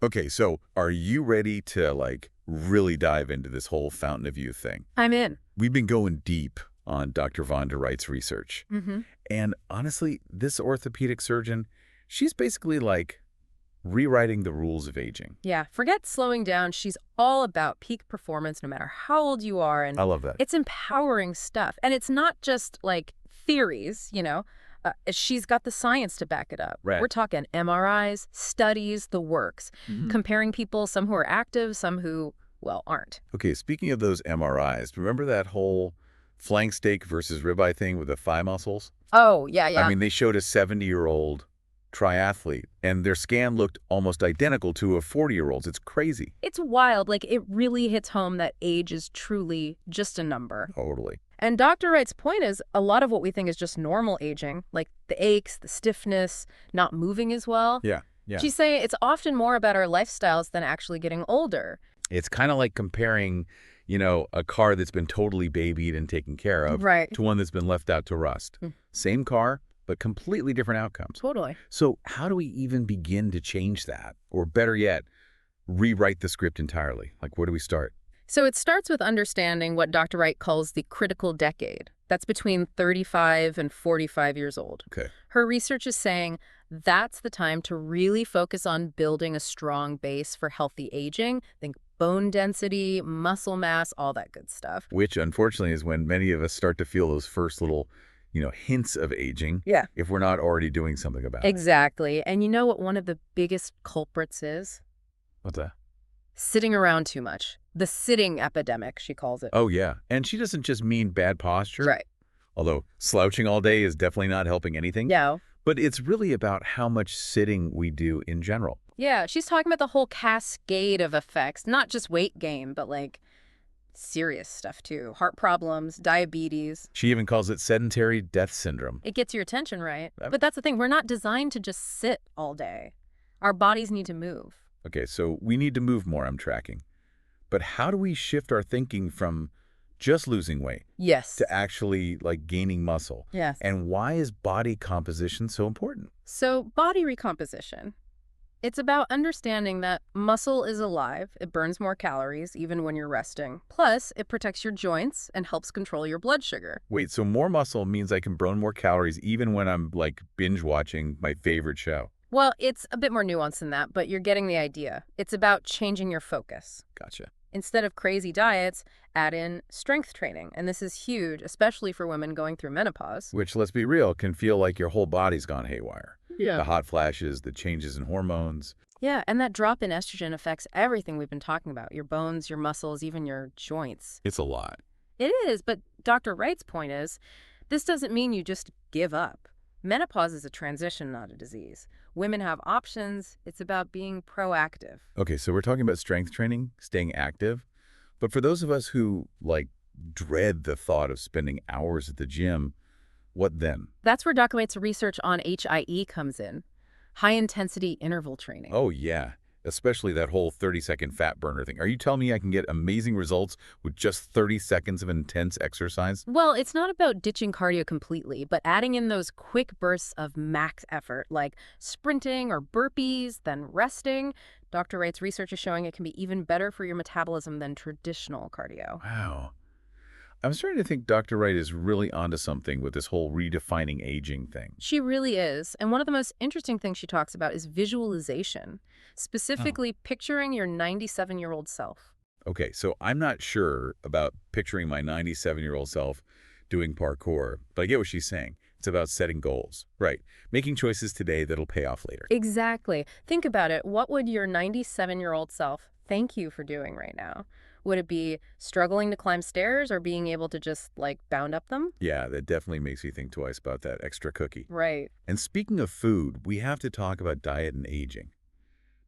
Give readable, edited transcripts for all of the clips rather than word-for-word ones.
Okay, so are you ready to, like, really dive into this whole fountain of youth thing? I'm in. We've been going deep on Dr. Von der Wright's research. hmm And honestly, this orthopedic surgeon, she's basically like rewriting the rules of aging. Yeah, forget slowing down. She's all about peak performance no matter how old you are. And I love that. it's empowering stuff. And it's not just like theories. She's got the science to back it up. Right. We're talking MRIs, studies, the works, comparing people, some who are active, some who, well, aren't. Okay, speaking of those MRIs, remember that whole flank steak versus ribeye thing with the thigh muscles? Oh, yeah, I yeah. mean, they showed a 70-year-old triathlete, and their scan looked almost identical to a 40-year-old's. It's crazy. It's wild. Like, it really hits home that age is truly just a number. Totally. And Dr. Wright's point is a lot of what we think is just normal aging, like the aches, the stiffness, not moving as well. Yeah, yeah. She's saying it's often more about our lifestyles than actually getting older. It's kind of like comparing, a car that's been totally babied and taken care of Right. to one that's been left out to rust. Same car, but completely different outcomes. Totally. So how do we even begin to change that? Or better yet, rewrite the script entirely? Like, where do we start? So it starts with understanding what Dr. Wright calls the critical decade. That's between 35 and 45 years old. Okay. Her research is saying that's the time to really focus on building a strong base for healthy aging. Think bone density, muscle mass, all that good stuff. Which, unfortunately, is when many of us start to feel those first little, hints of aging, Yeah. if we're not already doing something about it. Exactly. And you know what one of the biggest culprits is? What's that? Sitting around too much. The sitting epidemic, she calls it. Oh, yeah. And she doesn't just mean bad posture. Right. Although slouching all day is definitely not helping anything. Yeah. But it's really about how much sitting we do in general. Yeah, she's talking about the whole cascade of effects, not just weight gain, but like serious stuff too. Heart problems, diabetes. She even calls it sedentary death syndrome. It gets your attention, right? Yep. But that's the thing. We're not designed to just sit all day. Our bodies need to move. Okay, so we need to move more, I'm tracking. But how do we shift our thinking from just losing weight Yes. to actually, like, gaining muscle? Yes. And why is body composition so important? So body recomposition. It's about understanding that muscle is alive. It burns more calories even when you're resting. Plus, it protects your joints and helps control your blood sugar. Wait, so more muscle means I can burn more calories even when I'm, like, binge watching my favorite show? Well, it's a bit more nuanced than that, but you're getting the idea. It's about changing your focus. Gotcha. Instead of crazy diets, add in strength training. And this is huge, especially for women going through menopause. Which, let's be real, can feel like your whole body's gone haywire. Yeah. The hot flashes, the changes in hormones. Yeah, and that drop in estrogen affects everything we've been talking about, your bones, your muscles, even your joints. It's a lot. It is, but Dr. Wright's point is, this doesn't mean you just give up. Menopause is a transition, not a disease. Women have options. It's about being proactive. Okay, so we're talking about strength training, staying active. But for those of us who, like, dread the thought of spending hours at the gym, what then? That's where Dr. Wright's research on HIE comes in, high-intensity interval training. Oh, yeah. Especially that whole 30-second fat burner thing. Are you telling me I can get amazing results with just 30 seconds of intense exercise? Well, it's not about ditching cardio completely, but adding in those quick bursts of max effort, like sprinting or burpees, then resting. Dr. Wright's research is showing it can be even better for your metabolism than traditional cardio. Wow. I'm starting to think Dr. Wright is really onto something with this whole redefining aging thing. She really is. And one of the most interesting things she talks about is visualization, specifically picturing your 97-year-old self. Okay, so I'm not sure about picturing my 97-year-old self doing parkour, but I get what she's saying. It's about setting goals. Right. Making choices today that'll pay off later. Exactly. Think about it. What would your 97-year-old self thank you for doing right now? Would it be struggling to climb stairs or being able to just, like, bound up them? Yeah, that definitely makes me think twice about that extra cookie. Right. And speaking of food, we have to talk about diet and aging.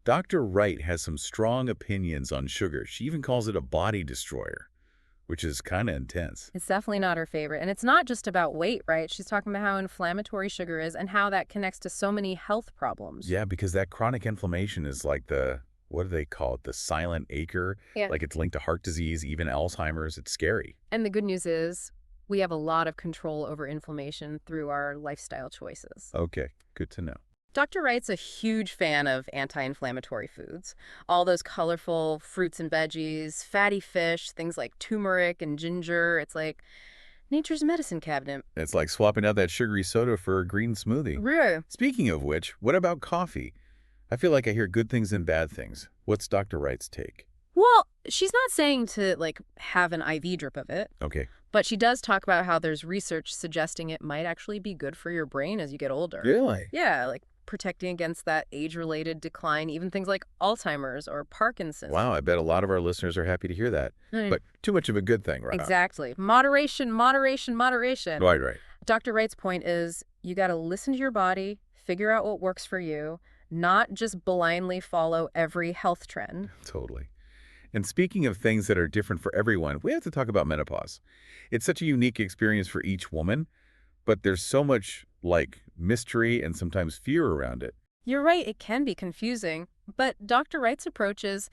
Dr. Wright has some strong opinions on sugar. She even calls it a body destroyer, which is kind of intense. It's definitely not her favorite. And it's not just about weight, right? She's talking about how inflammatory sugar is and how that connects to so many health problems. Yeah, because that chronic inflammation is like what do they call it? The silent acre? Yeah. Like it's linked to heart disease, even Alzheimer's. It's scary. And the good news is we have a lot of control over inflammation through our lifestyle choices. Okay, good to know. Dr. Wright's a huge fan of anti-inflammatory foods. All those colorful fruits and veggies, fatty fish, things like turmeric and ginger. It's like nature's medicine cabinet. It's like swapping out that sugary soda for a green smoothie. Really? Speaking of which, what about coffee? I feel like I hear good things and bad things. What's Dr. Wright's take? Well, she's not saying to, like, have an IV drip of it, Okay. but she does talk about how there's research suggesting it might actually be good for your brain as you get older. Really? Yeah, like protecting against that age-related decline, even things like Alzheimer's or Parkinson's. Wow, I bet a lot of our listeners are happy to hear that. Mm. But too much of a good thing, right? Exactly. Moderation, moderation, moderation. Right, right. Dr. Wright's point is you got to listen to your body, figure out what works for you, not just blindly follow every health trend. Totally. And speaking of things that are different for everyone, we have to talk about menopause. It's such a unique experience for each woman, but there's so much, like, mystery and sometimes fear around it. You're right, it can be confusing, but Dr. Wright's approach is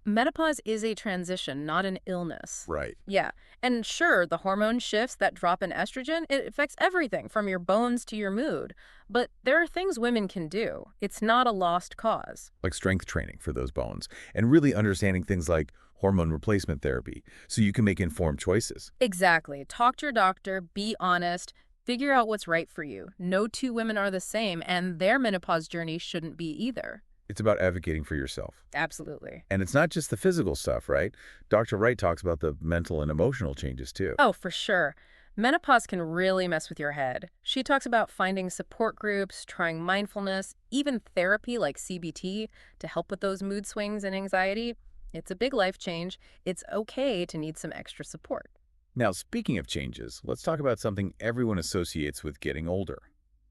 menopause is a transition, not an illness. Right. Yeah, and sure, the hormone shifts that drop in estrogen, it affects everything from your bones to your mood. But there are things women can do. It's not a lost cause. Like strength training for those bones, and really understanding things like hormone replacement therapy, so you can make informed choices. Exactly. Talk to your doctor, be honest, figure out what's right for you. No two women are the same, and their menopause journey shouldn't be either. It's about advocating for yourself. Absolutely. And it's not just the physical stuff, right? Dr. Wright talks about the mental and emotional changes, too. Oh, for sure. Menopause can really mess with your head. She talks about finding support groups, trying mindfulness, even therapy like CBT to help with those mood swings and anxiety. It's a big life change. It's okay to need some extra support. Now, speaking of changes, let's talk about something everyone associates with getting older.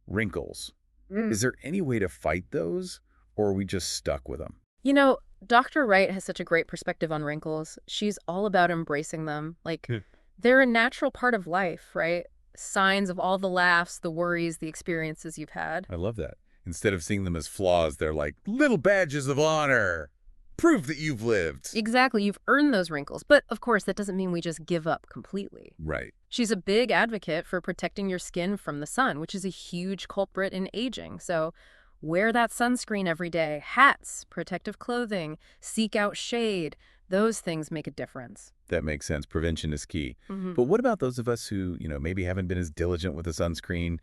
Wrinkles. Is there any way to fight those, or are we just stuck with them? You know, Dr. Wright has such a great perspective on wrinkles. She's all about embracing them. Like, they're a natural part of life, right? Signs of all the laughs, the worries, the experiences you've had. I love that. Instead of seeing them as flaws, they're like little badges of honor. Proof that you've lived. Exactly, you've earned those wrinkles. But of course, that doesn't mean we just give up completely. Right. She's a big advocate for protecting your skin from the sun, which is a huge culprit in aging. So wear that sunscreen every day, hats, protective clothing, seek out shade. Those things make a difference. That makes sense. Prevention is key. Mhm. But what about those of us who, maybe haven't been as diligent with the sunscreen?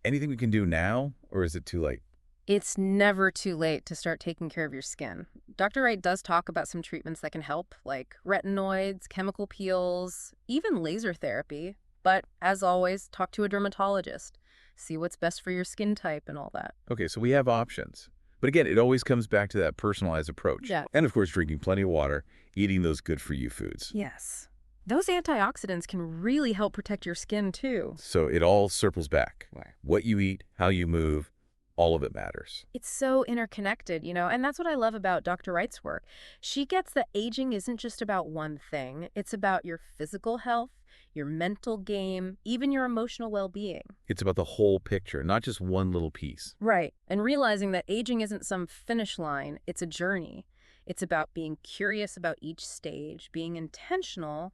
Anything we can do now, or is it too late? It's never too late to start taking care of your skin. Dr. Wright does talk about some treatments that can help, like retinoids, chemical peels, even laser therapy. But as always, talk to a dermatologist. See what's best for your skin type and all that. Okay, so we have options. But again, it always comes back to that personalized approach. Yeah. And of course, drinking plenty of water, eating those good-for-you foods. Yes. Those antioxidants can really help protect your skin, too. So it all circles back. Right. What you eat, how you move, all of it matters. It's so interconnected, and that's what I love about Dr. Wright's work. She gets that aging isn't just about one thing. It's about your physical health, your mental game, even your emotional well-being. It's about the whole picture, not just one little piece. Right. And realizing that aging isn't some finish line, it's a journey. It's about being curious about each stage, being intentional,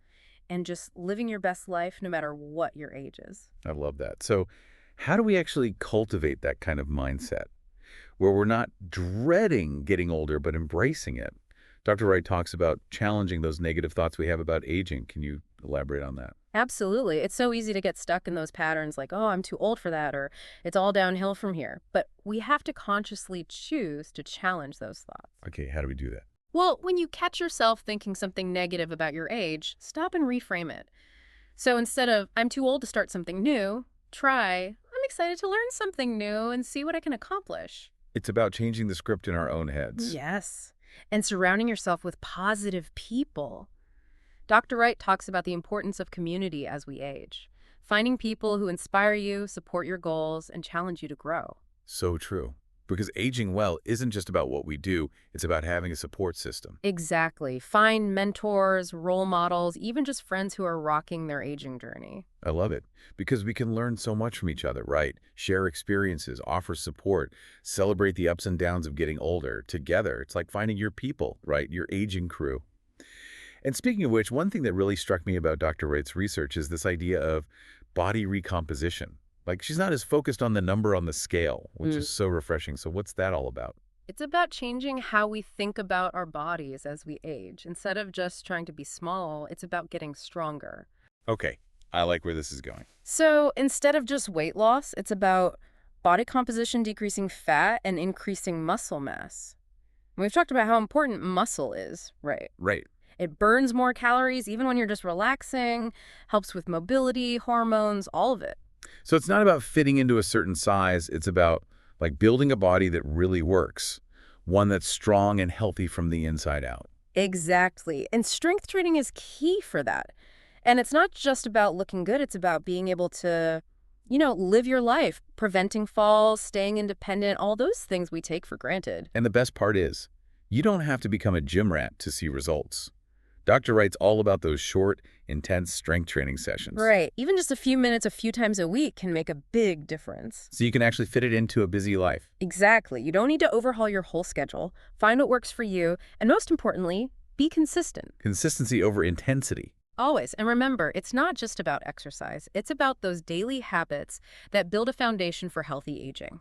and just living your best life no matter what your age is. I love that. So how do we actually cultivate that kind of mindset where we're not dreading getting older, but embracing it? Dr. Wright talks about challenging those negative thoughts we have about aging. Can you elaborate on that? Absolutely. It's so easy to get stuck in those patterns like, oh, I'm too old for that, or it's all downhill from here. But we have to consciously choose to challenge those thoughts. Okay, how do we do that? Well, when you catch yourself thinking something negative about your age, stop and reframe it. So instead of, I'm too old to start something new, try, I'm excited to learn something new and see what I can accomplish. It's about changing the script in our own heads. Yes. And surrounding yourself with positive people. Dr. Wright talks about the importance of community as we age. Finding people who inspire you, support your goals, and challenge you to grow. So true. Because aging well isn't just about what we do, it's about having a support system. Exactly. Find mentors, role models, even just friends who are rocking their aging journey. I love it. Because we can learn so much from each other, right? Share experiences, offer support, celebrate the ups and downs of getting older together. It's like finding your people, right? Your aging crew. And speaking of which, one thing that really struck me about Dr. Wright's research is this idea of body recomposition. Like she's not as focused on the number on the scale, which Mm. is so refreshing. So what's that all about? It's about changing how we think about our bodies as we age. Instead of just trying to be small, it's about getting stronger. Okay, I like where this is going. So instead of just weight loss, it's about body composition decreasing fat and increasing muscle mass. And we've talked about how important muscle is, right? Right. It burns more calories even when you're just relaxing, helps with mobility, hormones, all of it. So it's not about fitting into a certain size. It's about like building a body that really works, one that's strong and healthy from the inside out. Exactly. And strength training is key for that. And it's not just about looking good, it's about being able to, live your life, preventing falls, staying independent, all those things we take for granted. And the best part is, you don't have to become a gym rat to see results. Dr. Wright's all about those short, intense strength training sessions. Right. Even just a few minutes a few times a week can make a big difference. So you can actually fit it into a busy life. Exactly. You don't need to overhaul your whole schedule. Find what works for you. And most importantly, be consistent. Consistency over intensity. Always. And remember, it's not just about exercise. It's about those daily habits that build a foundation for healthy aging.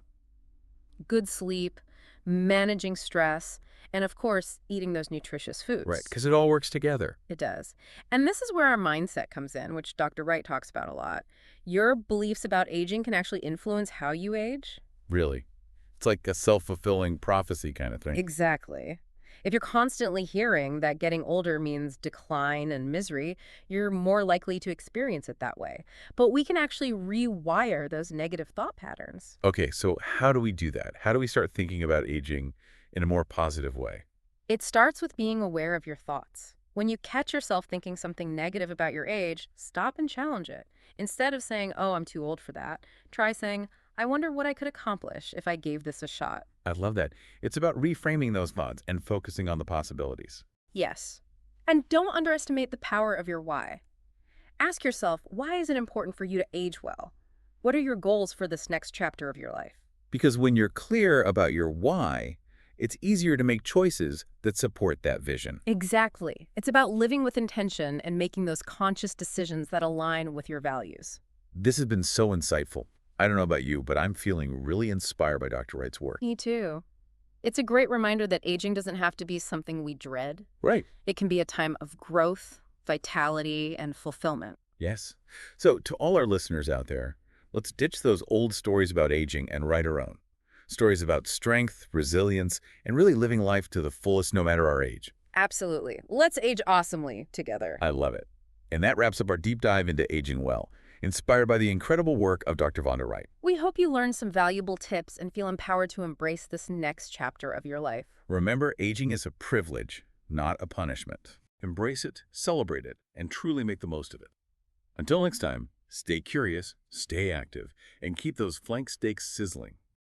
Good sleep, managing stress, and of course, eating those nutritious Right, foods. because it all works together. It does. And this is where our mindset comes in, which Dr. Wright talks about a lot. Your beliefs about aging can actually influence how you age. Really. It's like a self-fulfilling prophecy kind of thing. Exactly. If you're constantly hearing that getting older means decline and misery, you're more likely to experience it that way. But we can actually rewire those negative thought patterns. Okay, so how do we do that? How do we start thinking about aging in a more positive way? It starts with being aware of your thoughts. When you catch yourself thinking something negative about your age, stop and challenge it. Instead of saying, oh, I'm too old for that, try saying, I wonder what I could accomplish if I gave this a shot. I love that. It's about reframing those thoughts and focusing on the possibilities. Yes. And don't underestimate the power of your why. Ask yourself, why is it important for you to age well? What are your goals for this next chapter of your life? Because when you're clear about your why, it's easier to make choices that support that vision. Exactly. It's about living with intention and making those conscious decisions that align with your values. This has been so insightful. I don't know about you, but I'm feeling really inspired by Dr. Wright's work. Me too. It's a great reminder that aging doesn't have to be something we dread. Right. It can be a time of growth, vitality, and fulfillment. Yes. So to all our listeners out there, let's ditch those old stories about aging and write our own. Stories about strength, resilience, and really living life to the fullest no matter our age. Absolutely. Let's age awesomely together. I love it. And that wraps up our deep dive into aging well, inspired by the incredible work of Dr. Vonda Wright. We hope you learned some valuable tips and feel empowered to embrace this next chapter of your life. Remember, aging is a privilege, not a punishment. Embrace it, celebrate it, and truly make the most of it. Until next time, stay curious, stay active, and keep those flank steaks sizzling.